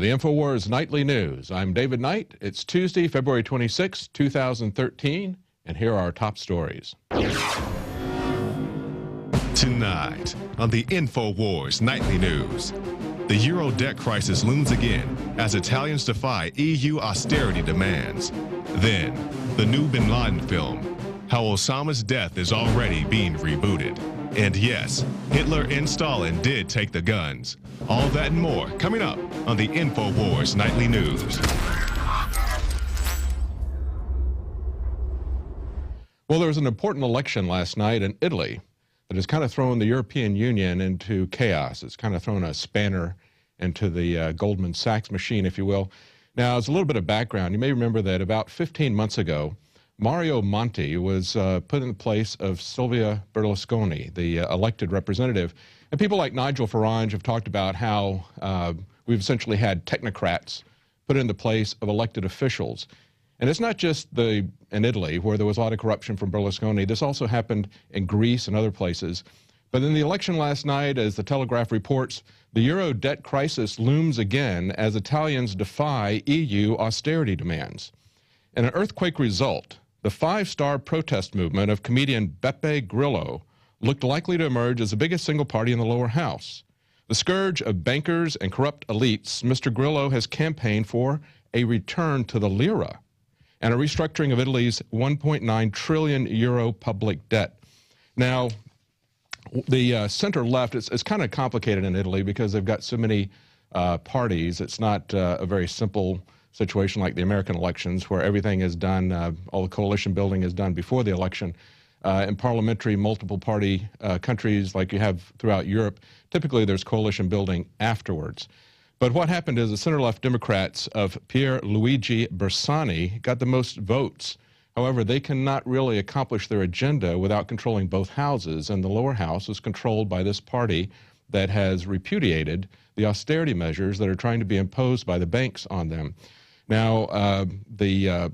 the Infowars Nightly News. I'm David Knight. It's Tuesday, February 26, 2013, and here are our top stories. Tonight on the Infowars Nightly News, the Euro debt crisis looms again as Italians defy EU austerity demands. Then, the new bin Laden film, how Osama's death is already being rebooted. And yes, Hitler and Stalin did take the guns. All that and more coming up on the Infowars Nightly News. Well, there was an important election last night in Italy that has kind of thrown the European Union into chaos. It's kind of thrown a spanner into the Goldman Sachs machine, if you will. Now, as a little bit of background, you may remember that about 15 months ago, Mario Monti was put in the place of Silvio Berlusconi, the elected representative. And people like Nigel Farage have talked about how we've essentially had technocrats put in the place of elected officials. And it's not just in Italy, where there was a lot of corruption from Berlusconi. This also happened in Greece and other places. But in the election last night, as the Telegraph reports, the Euro debt crisis looms again as Italians defy EU austerity demands. In an earthquake result, the five-star protest movement of comedian Beppe Grillo looked likely to emerge as the biggest single party in the lower house. The scourge of bankers and corrupt elites, Mr. Grillo has campaigned for a return to the lira and a restructuring of Italy's 1.9 trillion euro public debt. Now, the center-left, it's kind of complicated in Italy because they've got so many parties. It's not a very simple situation like the American elections where everything is done, all the coalition building is done before the election. In parliamentary multiple party countries like you have throughout Europe, typically there's coalition building afterwards. But what happened is the center-left Democrats of Pierluigi Bersani got the most votes. However, they cannot really accomplish their agenda without controlling both houses, and the lower house is controlled by this party that has repudiated the austerity measures that are trying to be imposed by the banks on them. Now, the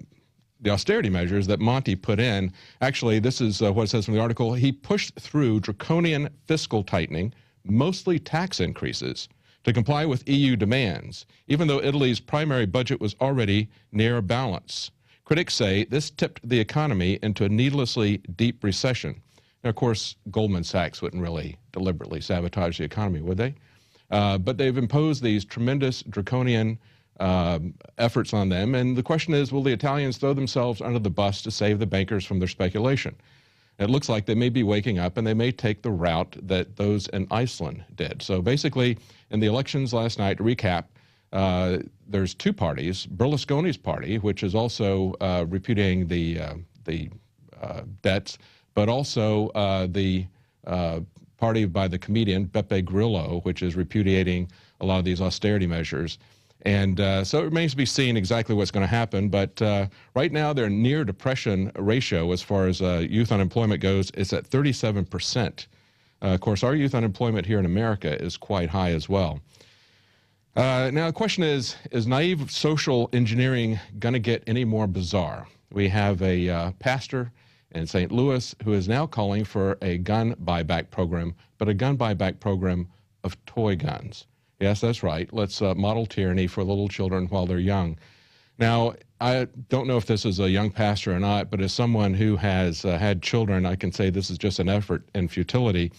austerity measures that Monti put in, actually, this is what it says from the article, he pushed through draconian fiscal tightening, mostly tax increases, to comply with EU demands, even though Italy's primary budget was already near balance. Critics say this tipped the economy into a needlessly deep recession. Now, of course, Goldman Sachs wouldn't really deliberately sabotage the economy, would they? But they've imposed these tremendous draconian efforts on them, and the question is, will the Italians throw themselves under the bus to save the bankers from their speculation? It looks like they may be waking up and they may take the route that those in Iceland did. So basically, in the elections last night, to recap, there's two parties, Berlusconi's party, which is also repudiating the debts, but also the party by the comedian Beppe Grillo, which is repudiating a lot of these austerity measures. And so it remains to be seen exactly what's going to happen. But right now, their near depression ratio, as far as youth unemployment goes, is at 37%. Of course, our youth unemployment here in America is quite high as well. Now, the question is naive social engineering going to get any more bizarre? We have a pastor in St. Louis who is now calling for a gun buyback program, but a gun buyback program of toy guns. Yes, that's right. Let's model tyranny for little children while they're young. Now, I don't know if this is a young pastor or not, but as someone who has had children, I can say this is just an effort in futility.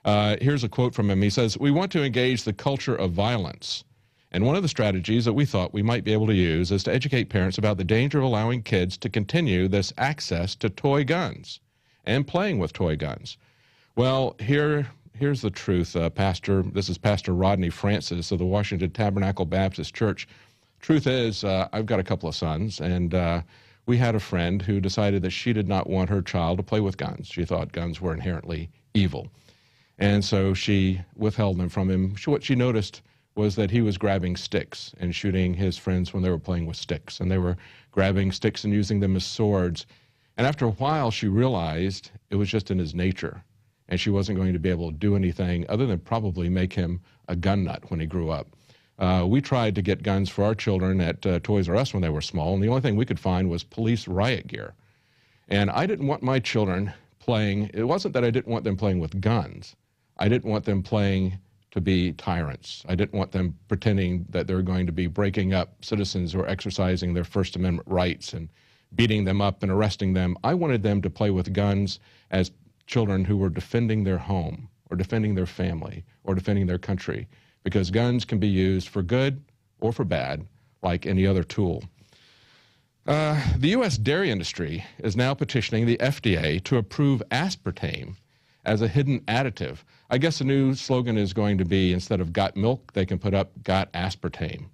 Here's a quote from him. He says, "We want to engage the culture of violence. And one of the strategies that we thought we might be able to use is to educate parents about the danger of allowing kids to continue this access to toy guns and playing with toy guns." Well, here's the truth, Pastor. This is Pastor Rodney Francis of the Washington Tabernacle Baptist Church. Truth is, I've got a couple of sons, and we had a friend who decided that she did not want her child to play with guns. She thought guns were inherently evil. And so she withheld them from him. What she noticed was that he was grabbing sticks and shooting his friends when they were playing with sticks. And they were grabbing sticks and using them as swords. And after a while, she realized it was just in his nature. And she wasn't going to be able to do anything other than probably make him a gun nut when he grew up. We tried to get guns for our children at Toys R Us when they were small, and the only thing we could find was police riot gear. And I didn't want my children playing, it wasn't that I didn't want them playing with guns. I didn't want them playing to be tyrants. I didn't want them pretending that they're going to be breaking up citizens who are exercising their First Amendment rights and beating them up and arresting them. I wanted them to play with guns as children who were defending their home or defending their family or defending their country, because guns can be used for good or for bad, like any other tool. The U.S. dairy industry is now petitioning the FDA to approve aspartame as a hidden additive. I guess the new slogan is going to be, instead of got milk, they can put up got aspartame.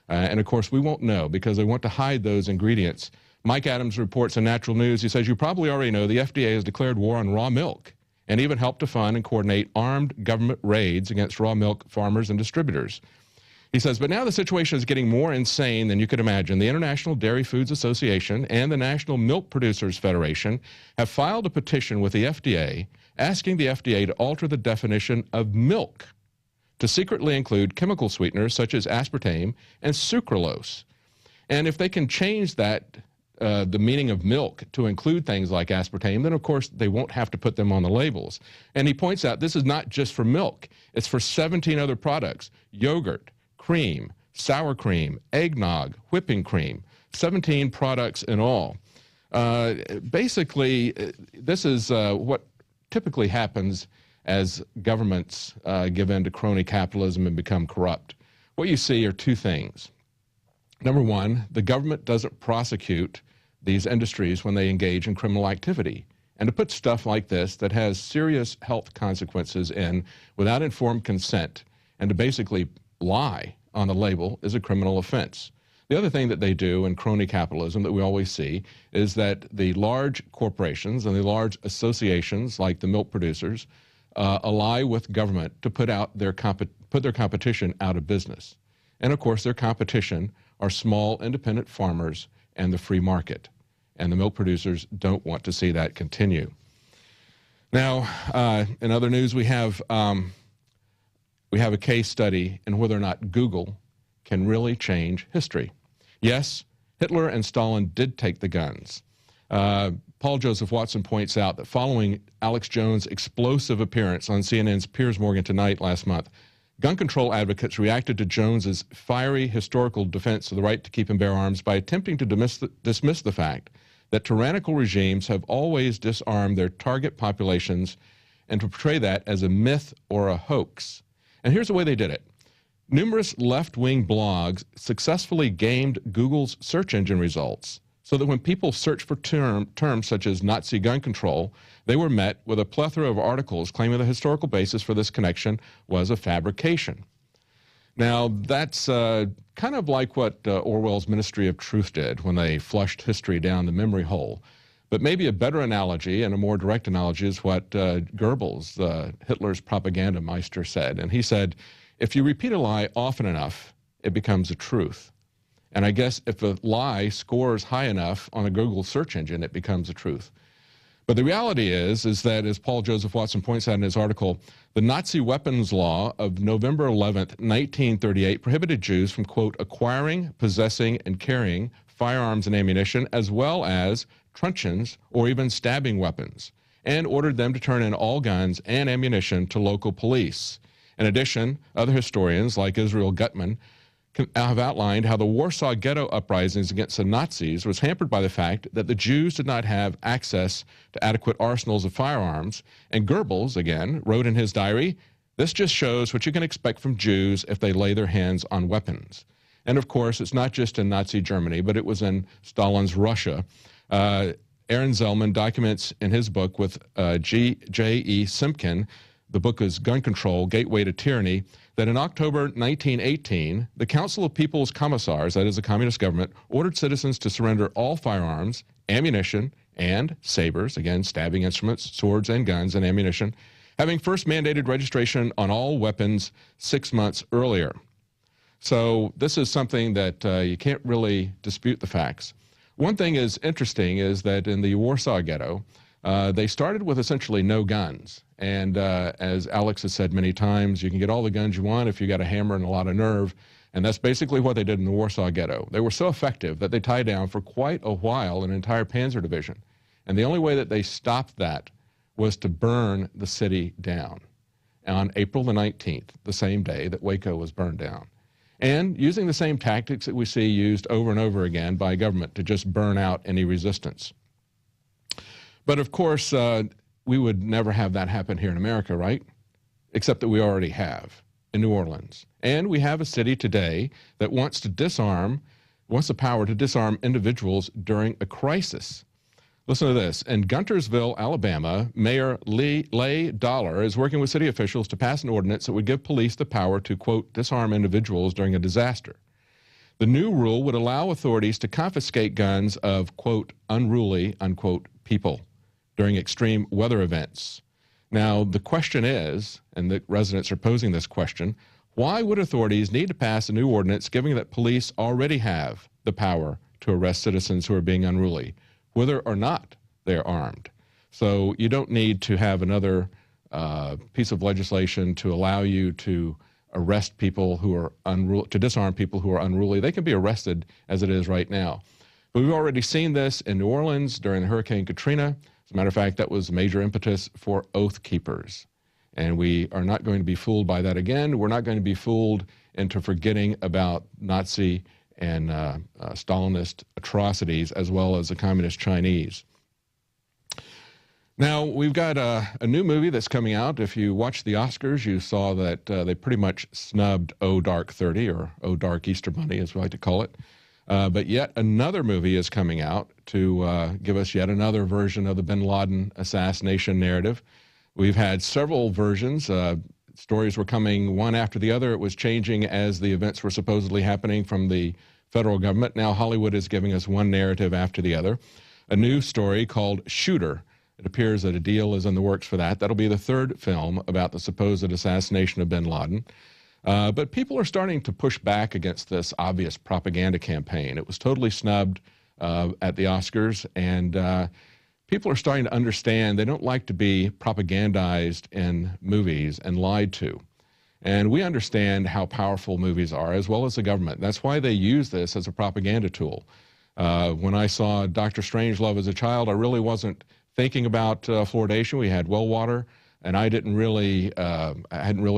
And of course, we won't know because they want to hide those ingredients. Mike Adams reports in Natural News, he says, you probably already know the FDA has declared war on raw milk and even helped to fund and coordinate armed government raids against raw milk farmers and distributors. He says, but now the situation is getting more insane than you could imagine. The International Dairy Foods Association and the National Milk Producers Federation have filed a petition with the FDA asking the FDA to alter the definition of milk to secretly include chemical sweeteners such as aspartame and sucralose. And if they can change that, the meaning of milk to include things like aspartame, then of course they won't have to put them on the labels. And he points out this is not just for milk, it's for 17 other products: yogurt, cream, sour cream, eggnog, whipping cream, 17 products in all. Basically, this is what typically happens as governments give in to crony capitalism and become corrupt. What you see are two things. Number one, the government doesn't prosecute these industries when they engage in criminal activity. And to put stuff like this that has serious health consequences in without informed consent and to basically lie on the label is a criminal offense. The other thing that they do in crony capitalism that we always see is that the large corporations and the large associations like the milk producers ally with government to put their competition out of business. And of course their competition are small independent farmers and the free market. And the milk producers don't want to see that continue. Now, in other news, we have a case study in whether or not Google can really change history. Yes, Hitler and Stalin did take the guns. Paul Joseph Watson points out that following Alex Jones' explosive appearance on CNN's Piers Morgan Tonight last month, gun control advocates reacted to Jones's fiery historical defense of the right to keep and bear arms by attempting to dismiss the fact that tyrannical regimes have always disarmed their target populations and to portray that as a myth or a hoax. And here's the way they did it. Numerous left-wing blogs successfully gamed Google's search engine results so that when people searched for terms such as Nazi gun control, they were met with a plethora of articles claiming the historical basis for this connection was a fabrication. Now, that's kind of like what Orwell's Ministry of Truth did when they flushed history down the memory hole. But maybe a better analogy and a more direct analogy is what Goebbels, Hitler's propaganda meister, said. And he said, if you repeat a lie often enough, it becomes a truth. And I guess if a lie scores high enough on a Google search engine, it becomes a truth. But the reality is that, as Paul Joseph Watson points out in his article, the Nazi weapons law of November 11th, 1938 prohibited Jews from, quote, acquiring, possessing, and carrying firearms and ammunition, as well as truncheons or even stabbing weapons, and ordered them to turn in all guns and ammunition to local police. In addition, other historians like Israel Gutman have outlined how the Warsaw Ghetto uprisings against the Nazis was hampered by the fact that the Jews did not have access to adequate arsenals of firearms. And Goebbels, again, wrote in his diary, this just shows what you can expect from Jews if they lay their hands on weapons. And of course, it's not just in Nazi Germany, but it was in Stalin's Russia. Aaron Zellman documents in his book with J.E. Simkin, the book is Gun Control, Gateway to Tyranny, that in October 1918, the Council of People's Commissars, that is the communist government, ordered citizens to surrender all firearms, ammunition, and sabers, again, stabbing instruments, swords and guns and ammunition, having first mandated registration on all weapons 6 months earlier. So this is something that you can't really dispute the facts. One thing is interesting is that in the Warsaw Ghetto, they started with essentially no guns. And as Alex has said many times, you can get all the guns you want if you got a hammer and a lot of nerve. And that's basically what they did in the Warsaw Ghetto. They were so effective that they tied down for quite a while an entire panzer division. And the only way that they stopped that was to burn the city down. on April the 19th, the same day that Waco was burned down, and using the same tactics that we see used over and over again by government to just burn out any resistance. But of course, we would never have that happen here in America, right? Except that we already have in New Orleans. And we have a city today that wants to disarm, wants the power to disarm individuals during a crisis. Listen to this. In Guntersville, Alabama, Mayor Leigh Dollar is working with city officials to pass an ordinance that would give police the power to, quote, disarm individuals during a disaster. The new rule would allow authorities to confiscate guns of, quote, unruly, unquote, people during extreme weather events. Now, the question is, and the residents are posing this question, why would authorities need to pass a new ordinance given that police already have the power to arrest citizens who are being unruly, whether or not they're armed? So you don't need to have another piece of legislation to allow you to arrest people who are unruly, to disarm people who are unruly. They can be arrested as it is right now. But we've already seen this in New Orleans during Hurricane Katrina. As a matter of fact, that was a major impetus for Oath Keepers. And we are not going to be fooled by that again. We're not going to be fooled into forgetting about Nazi and Stalinist atrocities as well as the Communist Chinese. Now, we've got a new movie that's coming out. If you watched the Oscars, you saw that they pretty much snubbed Oh Dark 30, or Oh Dark Easter Bunny, as we like to call it. But yet another movie is coming out to give us yet another version of the bin Laden assassination narrative. We've had several versions. Stories were coming one after the other. It was changing as the events were supposedly happening from the federal government. Now Hollywood is giving us one narrative after the other. A new story called Shooter. It appears that a deal is in the works for that. That'll be the third film about the supposed assassination of bin Laden. But people are starting to push back against this obvious propaganda campaign. It was totally snubbed at the Oscars, and people are starting to understand they don't like to be propagandized in movies and lied to. And we understand how powerful movies are, as well as the government. That's why they use this as a propaganda tool. When I saw Dr. Strangelove as a child, I really wasn't thinking about fluoridation. We had well water. And I hadn't really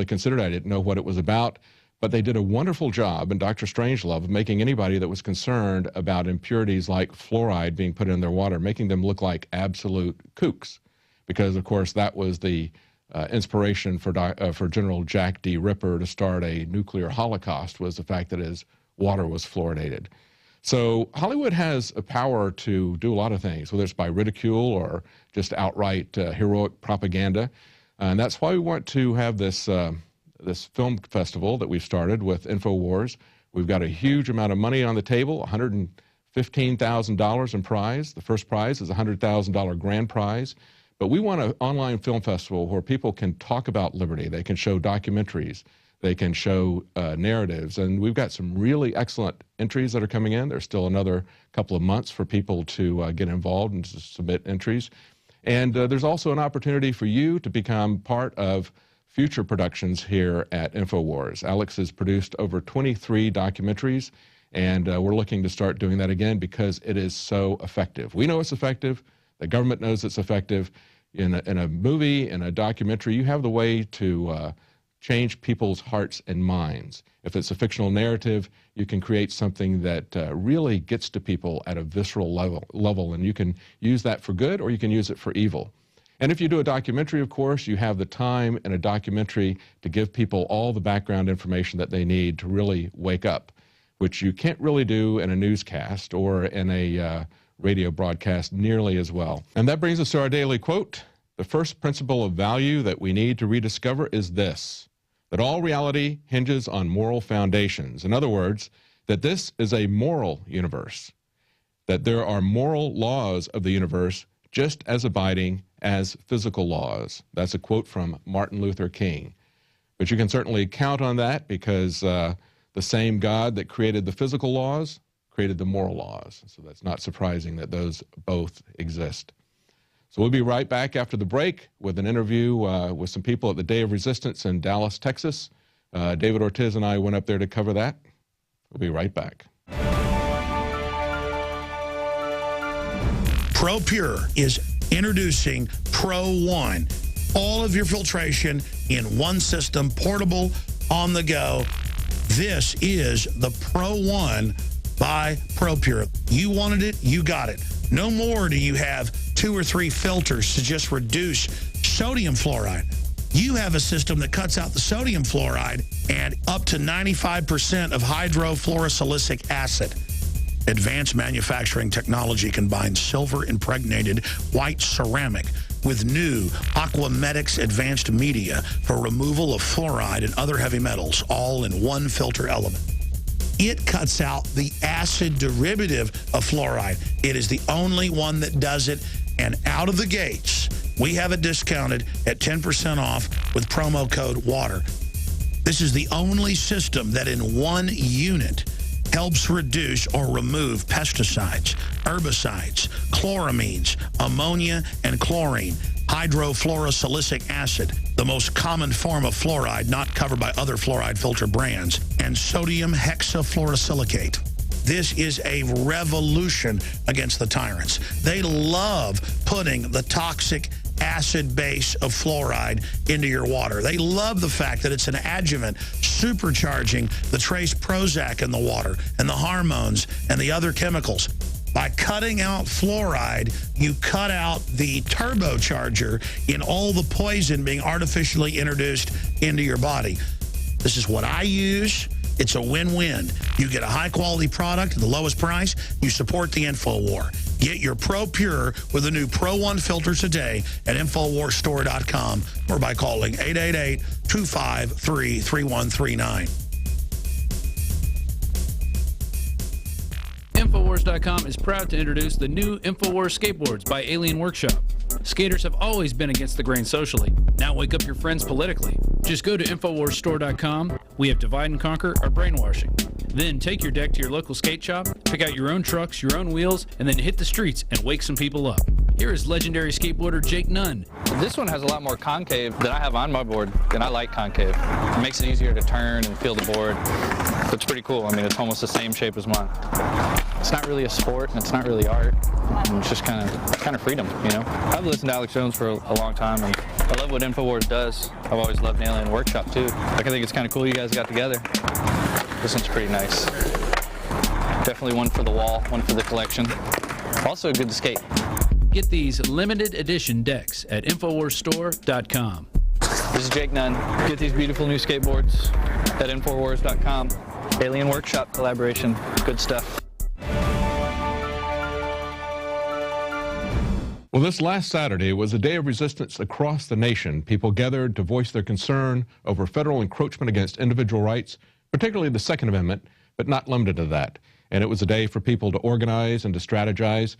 considered it. I didn't know what it was about. But they did a wonderful job in Dr. Strangelove of making anybody that was concerned about impurities like fluoride being put in their water, making them look like absolute kooks. Because, of course, that was the inspiration for General Jack D. Ripper to start a nuclear holocaust, was the fact that his water was fluoridated. So Hollywood has a power to do a lot of things, whether it's by ridicule or just outright heroic propaganda. And that's why we want to have this, this film festival that we've started with Infowars. We've got a huge amount of money on the table, $115,000 in prize. The first prize is a $100,000 grand prize. But we want an online film festival where people can talk about liberty. They can show documentaries. They can show narratives. And we've got some really excellent entries that are coming in. There's still another couple of months for people to get involved and to submit entries. And there's also an opportunity for you to become part of future productions here at Infowars. Alex has produced over 23 documentaries, and we're looking to start doing that again because it is so effective. We know it's effective. The government knows it's effective. In a movie, in a documentary, you have the way to change people's hearts and minds. If it's a fictional narrative, you can create something that really gets to people at a visceral level, and you can use that for good or you can use it for evil. And if you do a documentary, of course, you have the time in a documentary to give people all the background information that they need to really wake up, which you can't really do in a newscast or in a radio broadcast nearly as well. And that brings us to our daily quote. The first principle of value that we need to rediscover is this: that all reality hinges on moral foundations. In other words, that this is a moral universe, that there are moral laws of the universe just as abiding as physical laws. That's a quote from Martin Luther King. But you can certainly count on that because the same God that created the physical laws created the moral laws. So that's not surprising that those both exist. So we'll be right back after the break with an interview with some people at the Day of Resistance in Dallas, Texas. David Ortiz and I went up there to cover that. We'll be right back. ProPure is introducing Pro One. all of your filtration in one system, portable, on the go. This is the Pro One by ProPure. You wanted it, you got it. No more do you have 2 or 3 filters to just reduce sodium fluoride. You have a system that cuts out the sodium fluoride and up to 95% of hydrofluorosilicic acid. Advanced manufacturing technology combines silver-impregnated white ceramic with new Aquamedics advanced media for removal of fluoride and other heavy metals, all in one filter element. It cuts out the acid derivative of fluoride. It is the only one that does it, and out of the gates, we have it discounted at 10% off with promo code WATER. This is the only system that in one unit helps reduce or remove pesticides, herbicides, chloramines, ammonia, and chlorine, hydrofluorosilicic acid, the most common form of fluoride not covered by other fluoride filter brands, and sodium hexafluorosilicate. This is a revolution against the tyrants. They love putting the toxic acid base of fluoride into your water. They love the fact that it's an adjuvant supercharging the trace Prozac in the water and the hormones and the other chemicals. By cutting out fluoride, you cut out the turbocharger in all the poison being artificially introduced into your body. This is what I use. It's a win-win. You get a high-quality product at the lowest price. You support the InfoWar. Get your ProPure with the new Pro One filter today at InfoWarsStore.com or by calling 888-253-3139. Infowars.com is proud to introduce the new Infowars skateboards by Alien Workshop. Skaters have always been against the grain socially. Now wake up your friends politically. Just go to InfoWarsStore.com. We have divide and conquer our brainwashing. Then take your deck to your local skate shop, pick out your own trucks, your own wheels, and then hit the streets and wake some people up. Here is legendary skateboarder Jake Nunn. This one has a lot more concave than I have on my board, and I like concave. It makes it easier to turn and feel the board. It's pretty cool. I mean, it's almost the same shape as mine. It's not really a sport, and it's not really art. It's just kind of freedom, you know? I've listened to Alex Jones for a long time, and I love what Infowars does. I've always loved Alien Workshop, too. Like, I think it's kind of cool you guys got together. This one's pretty nice. Definitely one for the wall, one for the collection. Also good to skate. Get these limited edition decks at InfoWarsStore.com. This is Jake Nunn. Get these beautiful new skateboards at Infowars.com. Alien Workshop collaboration. Good stuff. Well, this last Saturday was a day of resistance across the nation. People gathered to voice their concern over federal encroachment against individual rights, particularly the Second Amendment, but not limited to that. And it was a day for people to organize and to strategize.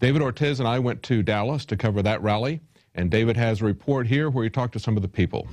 David Ortiz and I went to Dallas to cover that rally, and David has a report here where he talked to some of the people.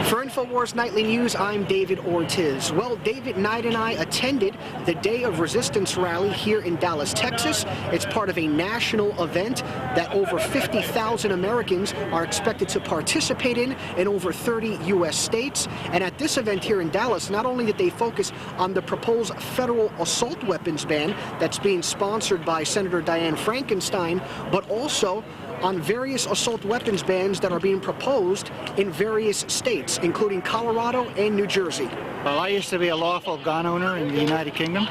For Infowars Nightly News, I'm David Ortiz. Well, David Knight and I attended the Day of Resistance rally here in Dallas, Texas. It's part of a national event that over 50,000 Americans are expected to participate in over 30 U.S. states. And at this event here in Dallas, not only did they focus on the proposed federal assault weapons ban that's being sponsored by Senator Dianne Frankenstein, but also on various assault weapons bans that are being proposed in various states, including Colorado and New Jersey. Well, I used to be a lawful gun owner in the United Kingdom,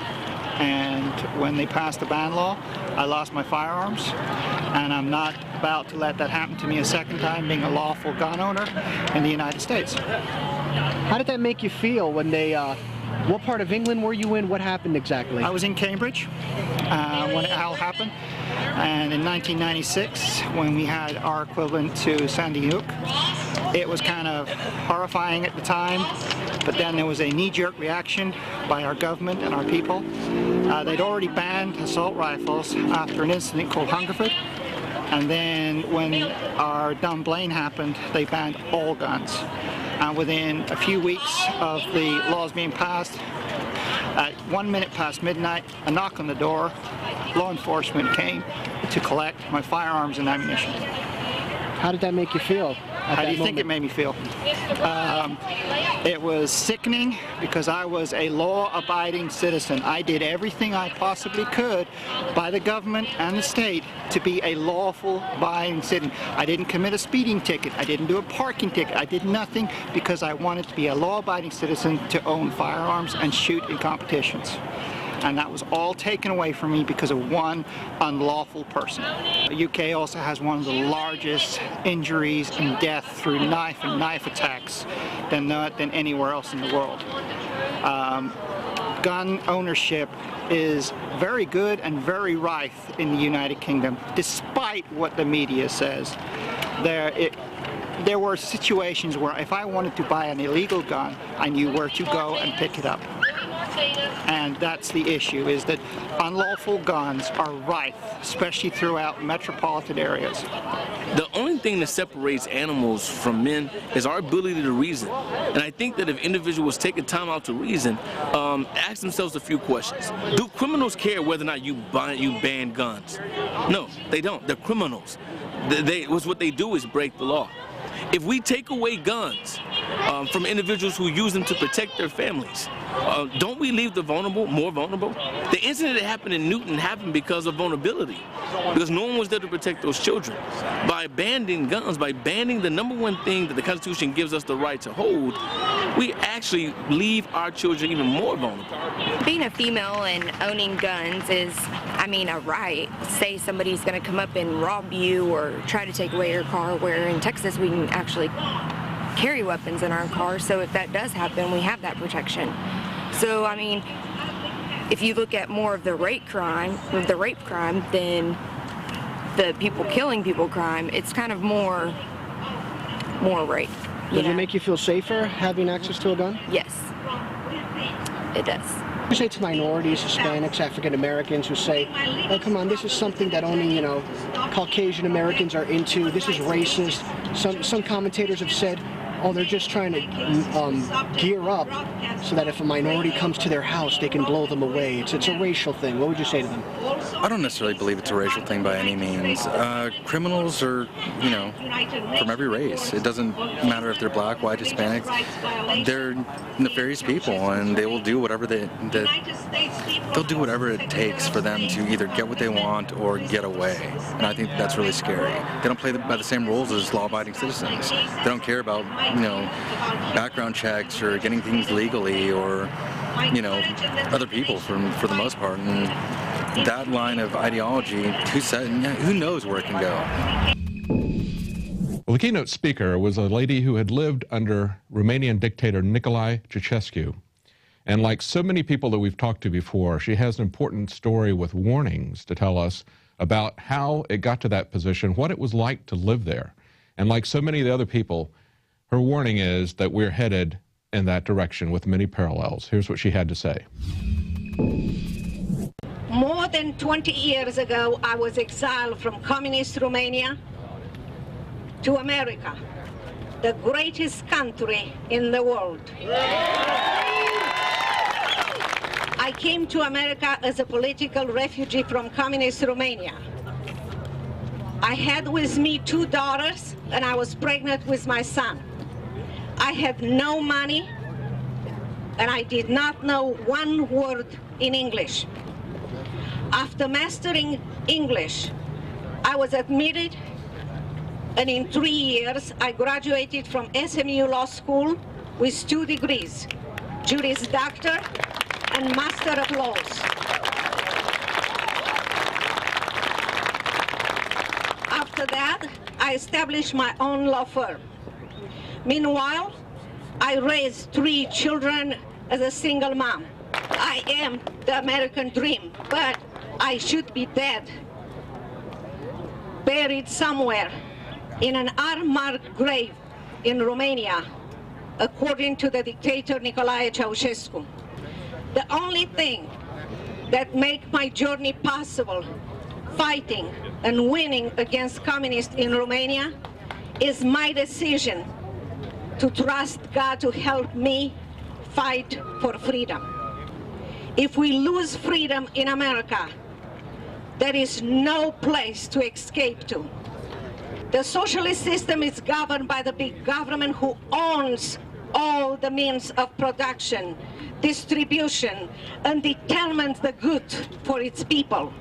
and when they passed the ban law, I lost my firearms, and I'm not about to let that happen to me a second time, being a lawful gun owner in the United States. How did that make you feel when they, what part of England were you in? What happened exactly? I was in Cambridge when it all happened. And in 1996, when we had our equivalent to Sandy Hook, it was kind of horrifying at the time, but then there was a knee-jerk reaction by our government and our people. They'd already banned assault rifles after an incident called Hungerford, and then when our Dunblane happened, they banned all guns. And within a few weeks of the laws being passed, at 1 minute past midnight, a knock on the door, law enforcement came to collect my firearms and ammunition. How did that make you feel? How do you think it made me feel? It was sickening because I was a law-abiding citizen. I did everything I possibly could by the government and the state to be a lawful-abiding citizen. I didn't commit a speeding ticket. I didn't do a parking ticket. I did nothing because I wanted to be a law-abiding citizen to own firearms and shoot in competitions. And that was all taken away from me because of one unlawful person. The UK also has one of the largest injuries and death through knife and knife attacks than anywhere else in the world. Gun ownership is very good and very rife in the United Kingdom, despite what the media says. There were situations where if I wanted to buy an illegal gun, I knew where to go and pick it up. And that's the issue, is that unlawful guns are rife, especially throughout metropolitan areas. The only thing that separates animals from men is our ability to reason. And I think that if individuals take the time out to reason, ask themselves a few questions. Do criminals care whether or not you ban guns? No, they don't. They're criminals. What they do is break the law. If we take away guns from individuals who use them to protect their families, don't we leave the vulnerable more vulnerable? The incident that happened in Newton happened because of vulnerability, because no one was there to protect those children. By banning guns, by banning the number one thing that the Constitution gives us the right to hold, we actually leave our children even more vulnerable. Being a female and owning guns is, a right. Say somebody's going to come up and rob you or try to take away your car, where in Texas we can actually carry weapons in our car, so if that does happen, we have that protection. So, if you look at more of the rape crime than the people killing people crime, it's kind of more rape. Does it make you feel safer having access to a gun? Yes, it does. You say to minorities, Hispanics, African Americans who say, oh, come on, this is something that only, Caucasian Americans are into. This is racist. Some commentators have said, oh, they're just trying to gear up so that if a minority comes to their house, they can blow them away. It's a racial thing. What would you say to them? I don't necessarily believe it's a racial thing by any means. Criminals are, from every race. It doesn't matter if they're black, white, Hispanic. They're nefarious people, and they will do whatever they'll do whatever it takes for them to either get what they want or get away. And I think that's really scary. They don't play by the same rules as law-abiding citizens. They don't care about background checks or getting things legally or, other people for the most part. And that line of ideology, who knows where it can go? Well, the keynote speaker was a lady who had lived under Romanian dictator Nicolae Chauchesku. And like so many people that we've talked to before, she has an important story with warnings to tell us about how it got to that position, what it was like to live there. And like so many of the other people, her warning is that we're headed in that direction with many parallels. Here's what she had to say. More than 20 years ago, I was exiled from communist Romania to America, the greatest country in the world. I came to America as a political refugee from communist Romania. I had with me 2 daughters, and I was pregnant with my son. I had no money, and I did not know one word in English. After mastering English, I was admitted, and in 3 years, I graduated from SMU Law School with 2 degrees, Juris Doctor and Master of Laws. After that, I established my own law firm. Meanwhile, I raised 3 children as a single mom. I am the American dream, but I should be dead, buried somewhere in an unmarked grave in Romania, according to the dictator Nicolae Chauchesku. The only thing that makes my journey possible, fighting and winning against communists in Romania, is my decision to trust God to help me fight for freedom. If we lose freedom in America, there is no place to escape to. The socialist system is governed by the big government who owns all the means of production, distribution, and determines the good for its people.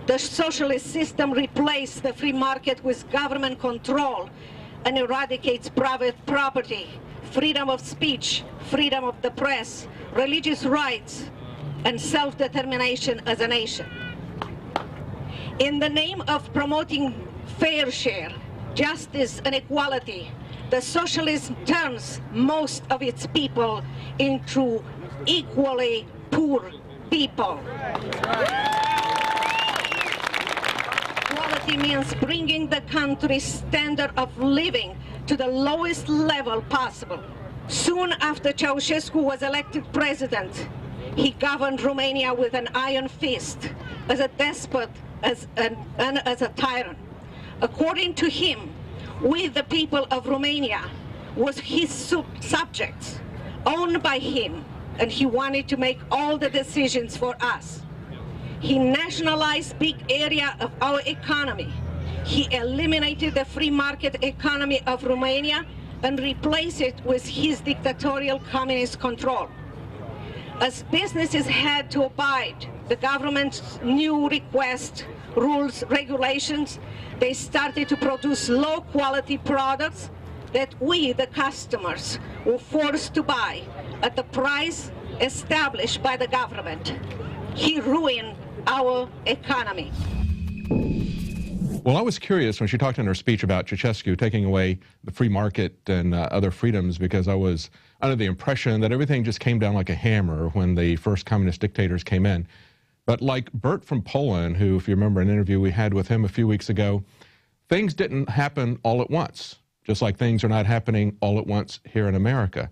The socialist system replaced the free market with government control and eradicates private property, freedom of speech, freedom of the press, religious rights, and self-determination as a nation. In the name of promoting fair share, justice, and equality, the socialism turns most of its people into equally poor people. Equality means bringing the country's standard of living to the lowest level possible. Soon after Chauchesku was elected president, he governed Romania with an iron fist, as a despot and as a tyrant. According to him, we, the people of Romania, was his subjects, owned by him, and he wanted to make all the decisions for us. He nationalized big area of our economy. He eliminated the free market economy of Romania and replaced it with his dictatorial communist control. As businesses had to abide the government's new requests, rules, regulations, they started to produce low-quality products that we, the customers, were forced to buy at the price established by the government. He ruined our economy. Well, I was curious when she talked in her speech about Chauchesku taking away the free market and other freedoms, because I was under the impression that everything just came down like a hammer when the first communist dictators came in. But like Bert from Poland, who, if you remember an interview we had with him a few weeks ago, things didn't happen all at once, just like things are not happening all at once here in America.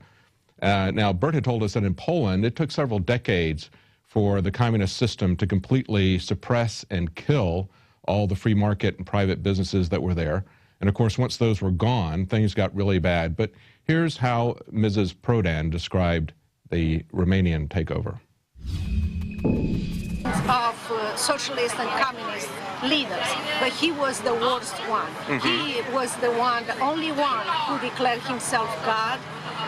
Now, Bert had told us that in Poland, it took several decades for the communist system to completely suppress and kill all the free market and private businesses that were there. And of course, once those were gone, things got really bad. But here's how Mrs. Prodan described the Romanian takeover. Of socialist and communist leaders, but he was the worst one. He was the only one who declared himself God,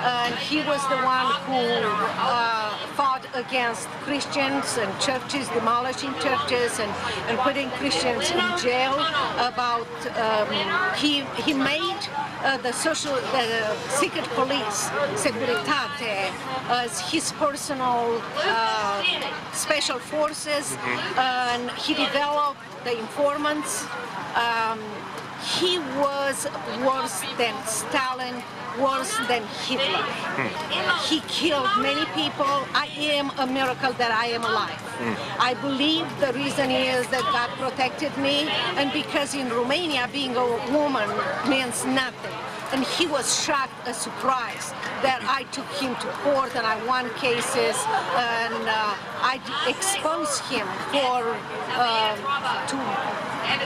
and he was the one who fought against Christians and churches, demolishing churches and putting Christians in jail. He made the secret police, Securitate, as his personal special forces, and he developed the informants. He was worse than Stalin, worse than Hitler. He killed many people. I am a miracle that I am alive. I believe the reason is that God protected me, and because in Romania being a woman means nothing. And he was shocked and surprised that I took him to court and I won cases, and I exposed him to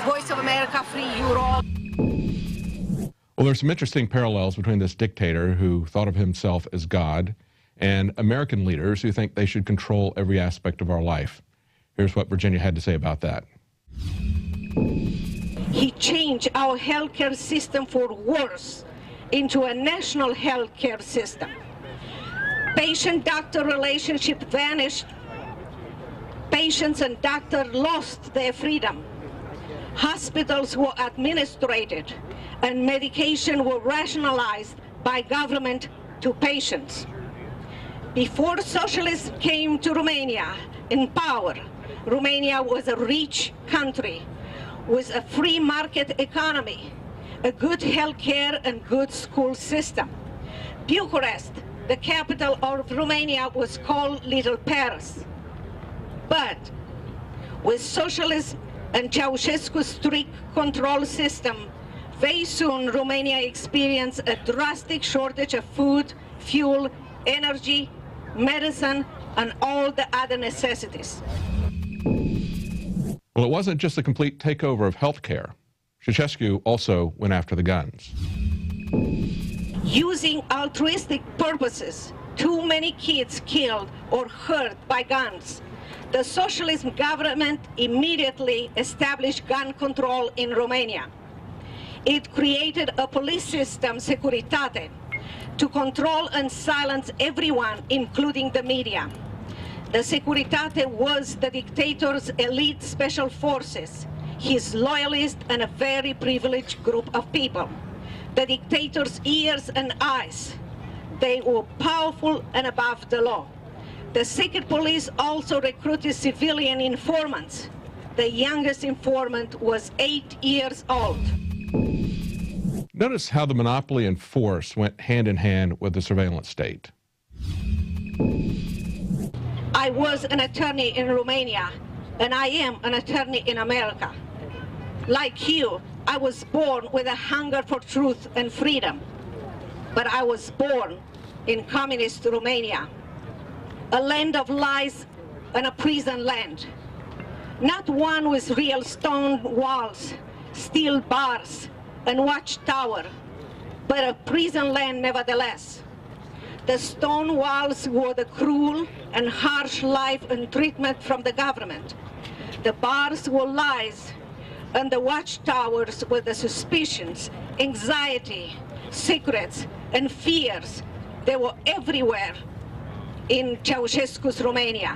Voice of America, Free Europe. Well, there's some interesting parallels between this dictator who thought of himself as God and American leaders who think they should control every aspect of our life. Here's what Virginia had to say about that. He changed our healthcare system for worse into a national healthcare system. Patient-doctor relationship vanished. Patients and doctor lost their freedom. Hospitals were administrated, and medication were rationalized by government to patients. Before socialism came to Romania in power, Romania was a rich country with a free market economy, a good health care and good school system. Bucharest, the capital of Romania, was called Little Paris. But with socialism and Chauchesku's strict control system, very soon Romania experienced a drastic shortage of food, fuel, energy, medicine, and all the other necessities. Well, it wasn't just a complete takeover of health care. Chauchesku also went after the guns. Using altruistic purposes, too many kids killed or hurt by guns. The socialist government immediately established gun control in Romania. It created a police system, Securitate, to control and silence everyone, including the media. The Securitate was the dictator's elite special forces, his loyalists, and a very privileged group of people. The dictator's ears and eyes, they were powerful and above the law. The secret police also recruited civilian informants. The youngest informant was 8 years old. Notice how the monopoly and force went hand in hand with the surveillance state. I was an attorney in Romania, and I am an attorney in America. Like you, I was born with a hunger for truth and freedom, but I was born in communist Romania, a land of lies and a prison land. Not one with real stone walls, steel bars, and watchtower, but a prison land nevertheless. The stone walls were the cruel and harsh life and treatment from the government. The bars were lies, and the watchtowers were the suspicions, anxiety, secrets, and fears. They were everywhere in Chauchesku's Romania.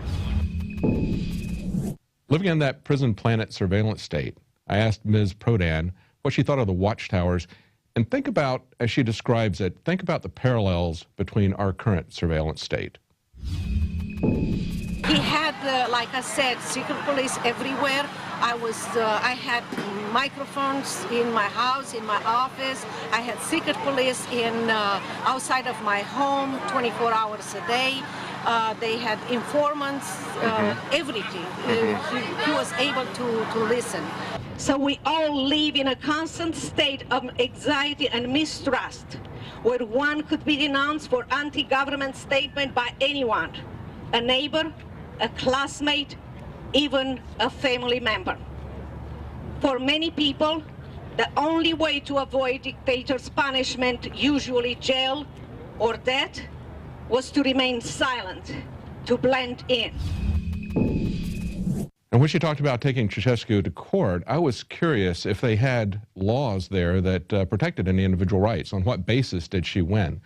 Living in that prison planet surveillance state, I asked Ms. Prodan what she thought of the watchtowers, and think about, as she describes it, think about the parallels between our current surveillance state. He had, like I said, secret police everywhere. I had microphones in my house, in my office. I had secret police outside of my home, 24 hours a day. They had informants, everything. He was able to listen. So we all live in a constant state of anxiety and mistrust, where one could be denounced for anti-government statement by anyone, a neighbor, a classmate, even a family member. For many people, the only way to avoid dictators' punishment, usually jail or death, was to remain silent, to blend in. And when she talked about taking Chauchesku to court, I was curious if they had laws there that protected any individual rights. On what basis did she win?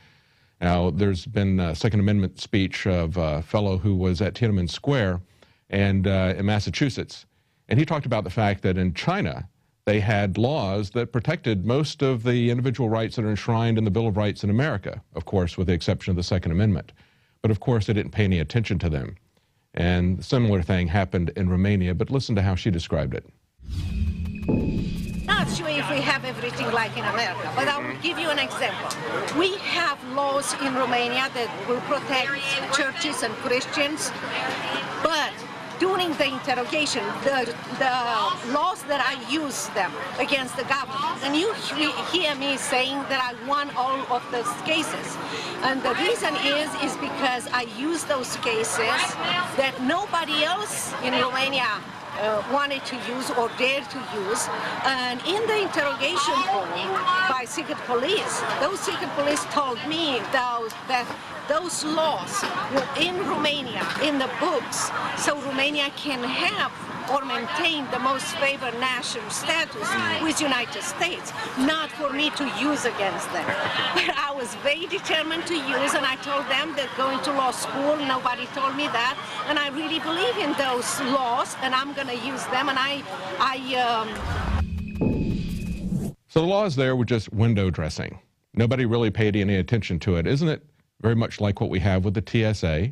Now, there's been a Second Amendment speech of a fellow who was at Tiananmen Square and in Massachusetts. And he talked about the fact that in China, they had laws that protected most of the individual rights that are enshrined in the Bill of Rights in America, of course, with the exception of the Second Amendment. But of course, they didn't pay any attention to them. And a similar thing happened in Romania, but listen to how she described it. Not sure if we have everything like in America, but I will give you an example. We have laws in Romania that will protect churches and Christians, but during the interrogation, the laws that I use them against the government, and you hear me saying that I won all of those cases. And the reason is because I use those cases that nobody else in Romania wanted to use or dared to use. And in the interrogation room by secret police, those secret police told me that those laws were in Romania, in the books, so Romania can have or maintain the most favored national status with United States, not for me to use against them. But I was very determined to use, and I told them that going to law school, nobody told me that, and I really believe in those laws, and I'm going to use them, and So the laws there were just window dressing. Nobody really paid any attention to it. Isn't it very much like what we have with the TSA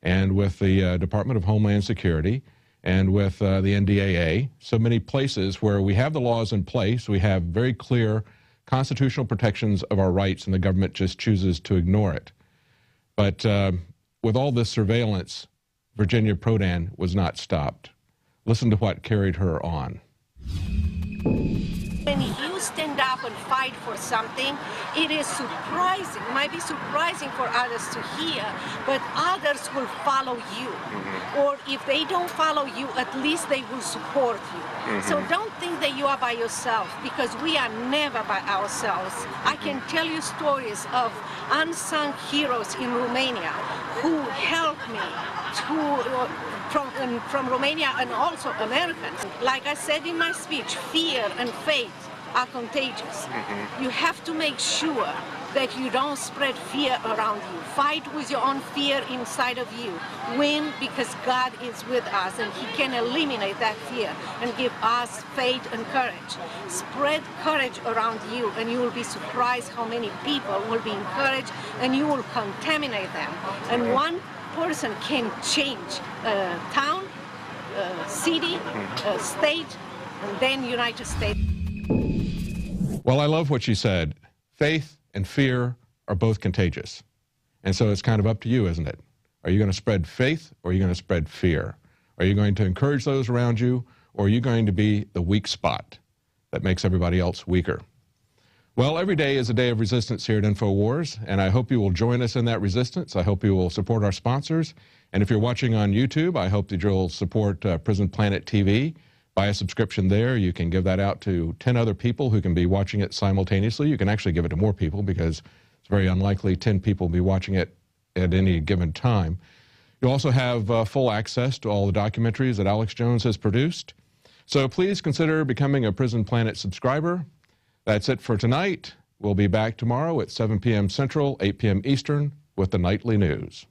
and with the Department of Homeland Security and with the NDAA? So many places where we have the laws in place, we have very clear constitutional protections of our rights, and the government just chooses to ignore it. But with all this surveillance, Virginia Prodan was not stopped. Listen to what carried her on. When you stand up and fight for something, it is surprising, it might be surprising for others to hear, but others will follow you. Or if they don't follow you, at least they will support you. So don't think that you are by yourself, because we are never by ourselves. I can tell you stories of unsung heroes in Romania who helped me from Romania and also Americans. Like I said in my speech, fear and faith are contagious. You have to make sure that you don't spread fear around you. Fight with your own fear inside of you. Win because God is with us and He can eliminate that fear and give us faith and courage. Spread courage around you and you will be surprised how many people will be encouraged and you will contaminate them. And one person can change a town, a city, a state, and then United States. Well, I love what she said. Faith and fear are both contagious. And so it's kind of up to you, isn't it? Are you going to spread faith or are you going to spread fear? Are you going to encourage those around you or are you going to be the weak spot that makes everybody else weaker? Well, every day is a day of resistance here at Infowars, and I hope you will join us in that resistance. I hope you will support our sponsors. And if you're watching on YouTube, I hope that you'll support Prison Planet TV. Buy a subscription there. You can give that out to 10 other people who can be watching it simultaneously. You can actually give it to more people because it's very unlikely 10 people will be watching it at any given time. You also have full access to all the documentaries that Alex Jones has produced. So please consider becoming a Prison Planet subscriber. That's it for tonight. We'll be back tomorrow at 7 p.m. Central, 8 p.m. Eastern with the nightly news.